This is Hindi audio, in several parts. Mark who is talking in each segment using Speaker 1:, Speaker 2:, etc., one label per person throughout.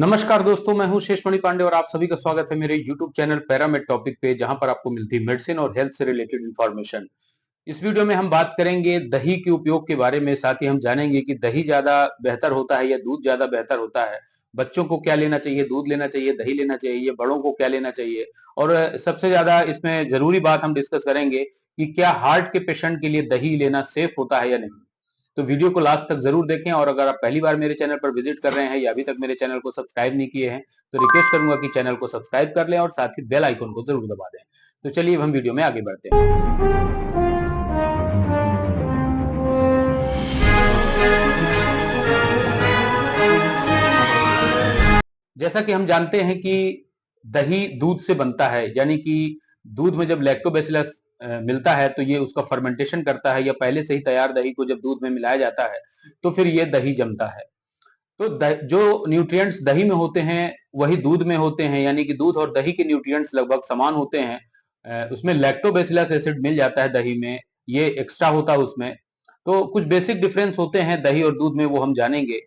Speaker 1: नमस्कार दोस्तों, मैं हूं शेषमणि पांडे और आप सभी का स्वागत है मेरे YouTube चैनल पैरामेड टॉपिक पे, जहां पर आपको मिलती है मेडिसिन और हेल्थ से रिलेटेड इंफॉर्मेशन। इस वीडियो में हम बात करेंगे दही के उपयोग के बारे में। साथ ही हम जानेंगे कि दही ज्यादा बेहतर होता है या दूध ज्यादा बेहतर होता है। बच्चों को क्या लेना चाहिए, दूध लेना चाहिए, दही लेना चाहिए, बड़ों को क्या लेना चाहिए। और सबसे ज्यादा इसमें जरूरी बात हम डिस्कस करेंगे कि क्या हार्ट के पेशेंट के लिए दही लेना सेफ होता है या नहीं। तो वीडियो को लास्ट तक जरूर देखें, और अगर आप पहली बार मेरे चैनल पर विजिट कर रहे हैं या अभी तक मेरे चैनल को सब्सक्राइब नहीं किए हैं तो रिक्वेस्ट करूंगा कि चैनल को सब्सक्राइब कर लें और साथ ही बेल आइकन को जरूर दबा दें। तो चलिए अब हम वीडियो में आगे बढ़ते हैं। जैसा कि हम जानते हैं कि दही दूध से बनता है, यानी कि दूध में जब लैक्टोबैसिलस मिलता है तो ये उसका फर्मेंटेशन करता है, या पहले से ही तैयार दही को जब दूध में मिलाया जाता है तो फिर ये दही जमता है। तो जो न्यूट्रिएंट्स दही में होते हैं वही दूध में होते हैं, यानी कि दूध और दही के न्यूट्रिएंट्स लगभग समान होते हैं। उसमें लैक्टोबैसिलस एसिड मिल जाता है दही में, ये एक्स्ट्रा होता है उसमें। तो कुछ बेसिक डिफरेंस होते हैं दही और दूध में, वो हम जानेंगे।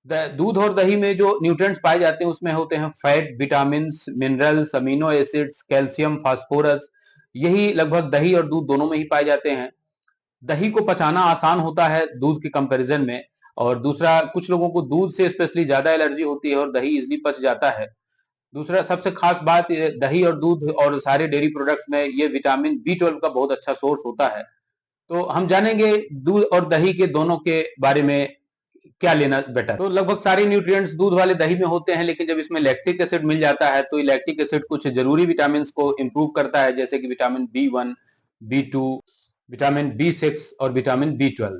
Speaker 1: दूध और दही में जो न्यूट्रिएंट्स पाए जाते हैं उसमें होते हैं fat, vitamin, minerals, amino acids, calcium, phosphorus. यही लगभग दही और दूध दोनों में ही पाए जाते हैं। दही को पचाना आसान होता है दूध के कंपैरिजन में। और दूसरा, कुछ लोगों को दूध से स्पेशली ज्यादा एलर्जी होती है और दही इजीली पच जाता है। दूसरा सबसे खास बात, दही और दूध और सारे डेयरी प्रोडक्ट्स में ये विटामिन बी 12 का बहुत अच्छा सोर्स होता है। तो हम जानेंगे दूध और दही के दोनों के बारे में क्या लेना बेटर। तो लगभग सारे न्यूट्रिएंट्स दूध वाले दही में होते हैं, लेकिन जब इसमें लैक्टिक एसिड मिल जाता है तो लैक्टिक एसिड कुछ जरूरी विटामिन को इंप्रूव करता है, जैसे कि vitamin B1, B2, vitamin B6 और विटामिन B12।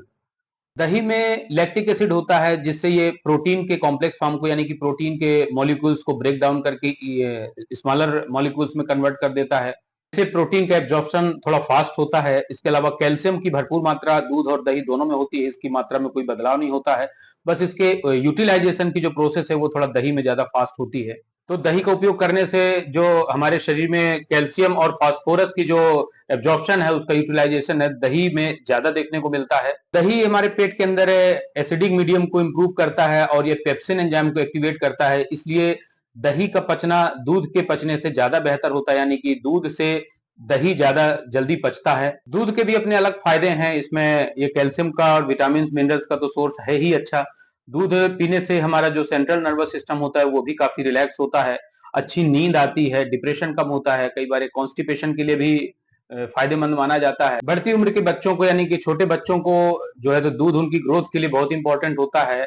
Speaker 1: दही में लैक्टिक एसिड होता है जिससे ये प्रोटीन के कॉम्प्लेक्स फॉर्म को, यानी कि प्रोटीन के मॉलिक्यूल्स को ब्रेक डाउन करके स्मॉलर मॉलिक्यूल्स में कन्वर्ट कर देता है। इससे प्रोटीन का एब्जॉर्प्शन थोड़ा फास्ट होता है। इसके अलावा कैल्शियम की भरपूर मात्रा दूध और दही दोनों में होती है, इसकी मात्रा में कोई बदलाव नहीं होता है। बस इसके यूटिलाइजेशन की जो प्रोसेस है वो थोड़ा दही में ज्यादा फास्ट होती है। तो दही का उपयोग करने से जो हमारे शरीर में कैल्शियम और फास्फोरस की जो एब्जॉर्प्शन है, उसका यूटिलाइजेशन है, दही में ज्यादा देखने को मिलता है। दही हमारे पेट के अंदर एसिडिक मीडियम को इंप्रूव करता है और ये पेप्सिन एंजाइम को एक्टिवेट करता है, इसलिए दही का पचना दूध के पचने से ज्यादा बेहतर होता है, यानी कि दूध से दही ज्यादा जल्दी पचता है। दूध के भी अपने अलग फायदे हैं, इसमें ये कैल्शियम का और विटामिन मिनरल्स का तो सोर्स है ही अच्छा। दूध पीने से हमारा जो सेंट्रल नर्वस सिस्टम होता है वो भी काफी रिलैक्स होता है, अच्छी नींद आती है, डिप्रेशन कम होता है, कई बार कॉन्स्टिपेशन के लिए भी फायदेमंद माना जाता है। बढ़ती उम्र के बच्चों को, यानी कि छोटे बच्चों को जो है तो दूध उनकी ग्रोथ के लिए बहुत इंपॉर्टेंट होता है,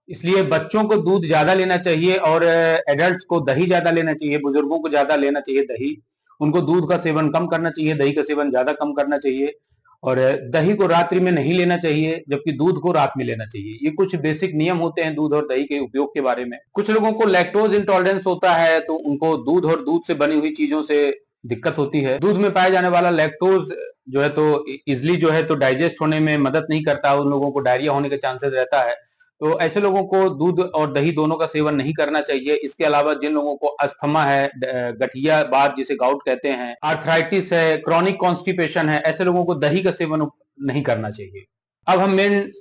Speaker 1: इसलिए बच्चों को दूध ज्यादा लेना चाहिए और एडल्ट्स को दही ज्यादा लेना चाहिए। बुजुर्गों को ज्यादा लेना चाहिए दही, उनको दूध का सेवन कम करना चाहिए, दही का सेवन ज्यादा कम करना चाहिए। और दही को रात्रि में नहीं लेना चाहिए, जबकि दूध को रात में लेना चाहिए। ये कुछ बेसिक नियम होते हैं दूध और दही के उपयोग के बारे में। कुछ लोगों को लैक्टोज इंटॉलरेंस होता है तो उनको दूध और दूध से बनी हुई चीजों से दिक्कत होती है। दूध में पाया जाने वाला लैक्टोज जो है तो इजिली जो है तो डाइजेस्ट होने में मदद नहीं करता, उन लोगों को डायरिया होने का चांसेस रहता है। तो ऐसे लोगों को दूध और दही दोनों का सेवन नहीं करना चाहिए। इसके अलावा जिन लोगों को अस्थमा है, गठिया बात जिसे गाउट कहते हैं, आर्थराइटिस है, क्रॉनिक कॉन्स्टिपेशन है, ऐसे लोगों को दही का सेवन नहीं करना चाहिए। अब हम मेन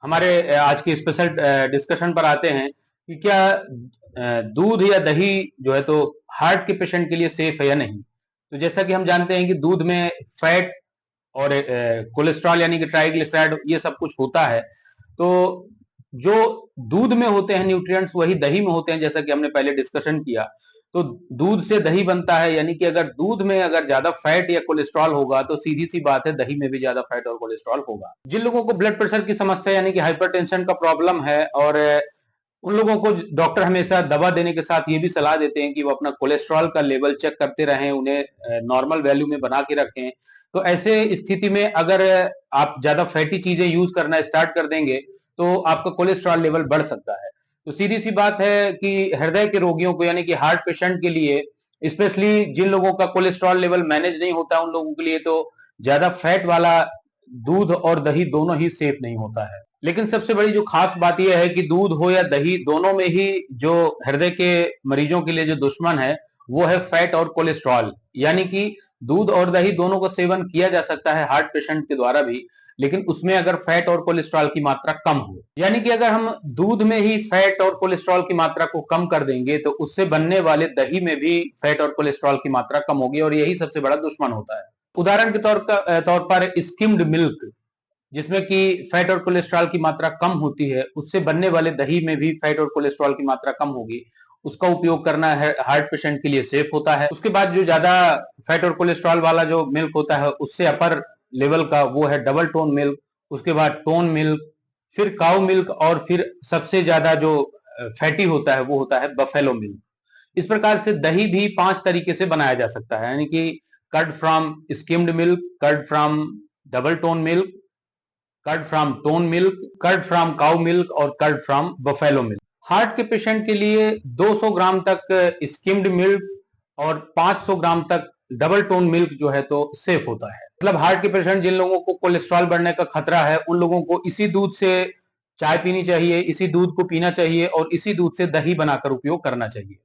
Speaker 1: हमारे आज की स्पेशल डिस्कशन पर आते हैं कि क्या दूध या दही जो है तो हार्ट के पेशेंट के लिए सेफ है या नहीं। तो जैसा कि हम जानते हैं कि दूध में फैट और कोलेस्ट्रॉल यानी कि ट्राइग्लिसराइड ये सब कुछ होता है। तो जो दूध में होते हैं न्यूट्रिएंट्स वही दही में होते हैं, जैसा कि हमने पहले डिस्कशन किया। तो दूध से दही बनता है, यानी कि अगर दूध में अगर ज्यादा फैट या कोलेस्ट्रॉल होगा तो सीधी सी बात है दही में भी ज्यादा फैट और कोलेस्ट्रॉल होगा। जिन लोगों को ब्लड प्रेशर की समस्या यानी कि हाइपरटेंशन का प्रॉब्लम है, और उन लोगों को डॉक्टर हमेशा दवा देने के साथ ये भी सलाह देते हैं कि वो अपना कोलेस्ट्रॉल का लेवल चेक करते रहें, उन्हें नॉर्मल वैल्यू में बना के रखें। तो ऐसे स्थिति में अगर आप ज्यादा फैटी चीजें यूज करना स्टार्ट कर देंगे तो आपका कोलेस्ट्रॉल लेवल बढ़ सकता है। तो सीधी सी बात है कि हृदय के रोगियों को, यानी कि हार्ट पेशेंट के लिए, स्पेशली जिन लोगों का कोलेस्ट्रॉल लेवल मैनेज नहीं होता उन लोगों के लिए तो ज्यादा फैट वाला दूध और दही दोनों ही सेफ नहीं होता है। लेकिन सबसे बड़ी जो खास बात यह है कि दूध हो या दही, दोनों में ही जो हृदय के मरीजों के लिए जो दुश्मन है वो है फैट और कोलेस्ट्रॉल। यानी कि दूध और दही दोनों का सेवन किया जा सकता है हार्ट पेशेंट के द्वारा भी, लेकिन उसमें अगर फैट और कोलेस्ट्रॉल की मात्रा कम हो। यानी कि अगर हम दूध में ही फैट और कोलेस्ट्रॉल की मात्रा को कम कर देंगे तो उससे बनने वाले दही में भी फैट और कोलेस्ट्रॉल की मात्रा कम होगी और यही सबसे बड़ा दुश्मन होता है। उदाहरण के तौर पर स्किम्ड मिल्क, जिसमें कि फैट और कोलेस्ट्रॉल की मात्रा कम होती है, उससे बनने वाले दही में भी फैट और कोलेस्ट्रॉल की मात्रा कम होगी। उसका उपयोग करना है हार्ट पेशेंट के लिए सेफ होता है। उसके बाद जो ज्यादा फैट और कोलेस्ट्रॉल वाला जो मिल्क होता है उससे अपर लेवल का वो है डबल टोन मिल्क, उसके बाद टोन मिल्क, फिर काउ मिल्क और फिर सबसे ज्यादा जो फैटी होता है वो होता है बफेलो मिल्क। इस प्रकार से दही भी 5 तरीके से बनाया जा सकता है, यानी कि curd from skimmed milk, curd from double tone milk, curd from tone milk, curd from cow milk और curd from buffalo milk. Heart के पेशेंट के लिए 200 ग्राम तक स्किम्ड मिल्क और 500 ग्राम तक डबल टोन मिल्क जो है तो सेफ होता है। मतलब हार्ट के पेशेंट जिन लोगों को कोलेस्ट्रॉल बढ़ने का खतरा है उन लोगों को इसी दूध से चाय पीनी चाहिए, इसी दूध को पीना चाहिए और इसी दूध से दही बनाकर उपयोग करना चाहिए।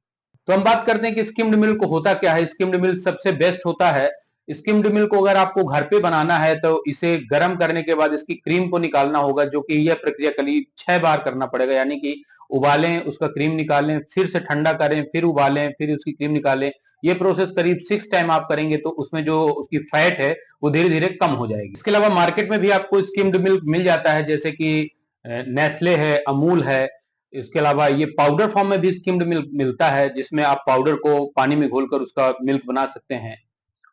Speaker 1: तो हम बात करते हैं कि स्किम्ड मिल्क होता क्या है। स्किम्ड मिल्क सबसे बेस्ट होता है। स्किम्ड मिल्क को अगर आपको घर पे बनाना है तो इसे गर्म करने के बाद इसकी क्रीम को निकालना होगा, जो कि यह प्रक्रिया करीब 6 बार करना पड़ेगा। यानी कि उबालें, उसका क्रीम निकालें, फिर से ठंडा करें, फिर उबालें, फिर उसकी क्रीम निकालें। ये प्रोसेस करीब 6 टाइम आप करेंगे तो उसमें जो उसकी फैट है वो धीरे धीरे कम हो जाएगी। इसके अलावा मार्केट में भी आपको स्किम्ड मिल्क मिल जाता है, जैसे कि नेस्ले है, अमूल है। इसके अलावा ये पाउडर फॉर्म में भी स्किम्ड मिल्क मिलता है, जिसमें आप पाउडर को पानी में घोलकर उसका मिल्क बना सकते हैं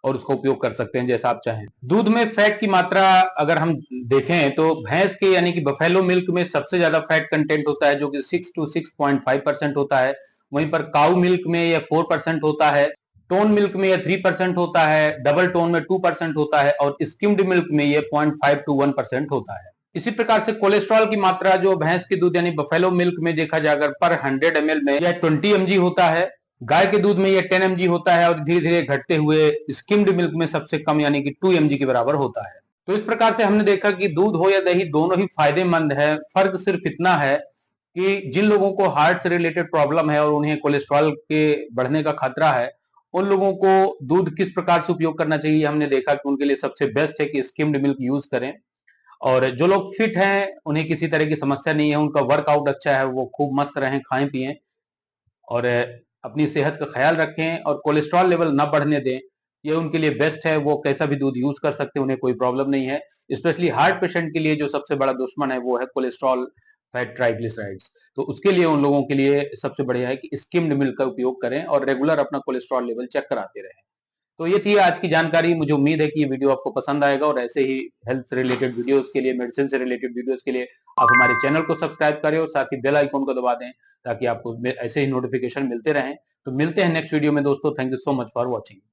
Speaker 1: और उसका उपयोग कर सकते हैं जैसा आप चाहें। दूध में फैट की मात्रा अगर हम देखें तो भैंस के यानी कि बफेलो मिल्क में सबसे ज्यादा फैट कंटेंट होता है, जो कि 6 to 6.5% होता है। वहीं पर काउ मिल्क में यह 4% होता है, टोन मिल्क में यह 3% होता है, डबल टोन में 2% होता है और स्किम्ड मिल्क में यह 0.5 to 1% होता है। इसी प्रकार से कोलेस्ट्रॉल की मात्रा जो भैंस के दूध यानी बफेलो मिल्क में देखा जाए अगर पर 100 ml में यह 20 mg होता है, गाय के दूध में यह 10 mg होता है और धीरे धीरे घटते हुए स्किम्ड मिल्क में सबसे कम यानी कि 2 mg के बराबर होता है। तो इस प्रकार से हमने देखा कि दूध हो या दही दोनों ही फायदेमंद है। फर्क सिर्फ इतना है कि जिन लोगों को हार्ट से रिलेटेड प्रॉब्लम है और उन्हें कोलेस्ट्रॉल के बढ़ने का खतरा है, उन लोगों को दूध किस प्रकार से उपयोग करना चाहिए हमने देखा कि उनके लिए सबसे बेस्ट है कि स्किम्ड मिल्क यूज करें। और जो लोग फिट हैं, उन्हें किसी तरह की समस्या नहीं है, उनका वर्कआउट अच्छा है, वो खूब मस्त रहें, खाएं पिएं और अपनी सेहत का ख्याल रखें और कोलेस्ट्रॉल लेवल ना बढ़ने दें। ये उनके लिए बेस्ट है, वो कैसा भी दूध यूज कर सकते हैं, उन्हें कोई प्रॉब्लम नहीं है। स्पेशली हार्ट पेशेंट के लिए जो सबसे बड़ा दुश्मन है वो है कोलेस्ट्रॉल, फैट, ट्राइग्लिसराइड्स। तो उसके लिए उन लोगों के लिए सबसे बढ़िया है कि स्किम्ड मिल्क का उपयोग करें और रेगुलर अपना कोलेस्ट्रॉल लेवल चेक कराते रहें। तो ये थी आज की जानकारी। मुझे उम्मीद है कि ये वीडियो आपको पसंद आएगा और ऐसे ही हेल्थ से रिलेटेड वीडियोस के लिए, मेडिसिन से रिलेटेड वीडियोस के लिए आप हमारे चैनल को सब्सक्राइब करें और साथ ही बेल आइकन को दबा दें ताकि आपको ऐसे ही नोटिफिकेशन मिलते रहें। तो मिलते हैं नेक्स्ट वीडियो में दोस्तों। Thank you so much for watching.